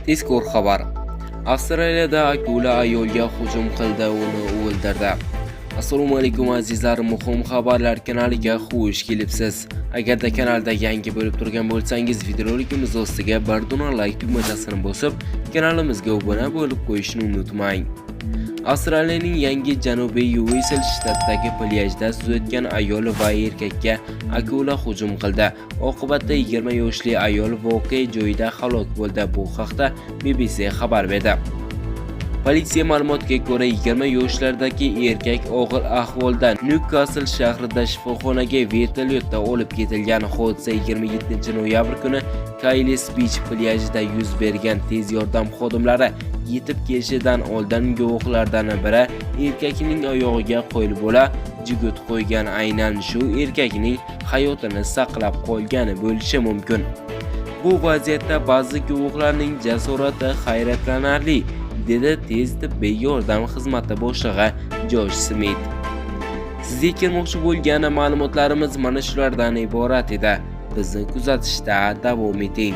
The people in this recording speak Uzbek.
Tezkor xabar. Avstraliyada akula ayolga hujum qildi, uni o'ldirdi. Assalomu alaykum azizlar, muhim xabarlar kanaliga xush kelibsiz. Agarda kanalda yangi bo'lib turgan bo'lsangiz, videorolikimiz ostiga bir dona like tugmachasini bosib, kanalimizga obuna bo'lib qo'yishni unutmang. Avstraliyaning yangi Janubiy Uisel shtatidagi plyajda suzayotgan ayol va erkakka akula hujum qildi. Oqibatda 20 yoshli ayol voqea joyida halok bo'ldi. Bu haqda BBC xabar berdi. Politsiya ma'lumotiga ko'ra, 20 yoshlardagi erkak og'ir ahvolda Newcastle shahrida shifoxonaga vertolyotda olib ketilgan. Hodisa 27 noyabr kuni Kaylis Beach plyajida yuz bergan. Tez yordam xodimlari yetib kelishidan oldin guvohlardan biri erkakning oyog'iga qo'l bo'la jigit qo'ygan. Aynan shu erkakning hayotini saqlab qolgani bo'lishi mumkin. Bu vaziyatda ba'zi guvohlarning jasorati hayratlanarli, dedi tez tibbiy yordam xizmati boshlig'i Josh Smith. Sizga kelmoqchi bo'lgan ma'lumotlarimiz mana shulardan iborat edi. Bizni kuzatishda davom eting.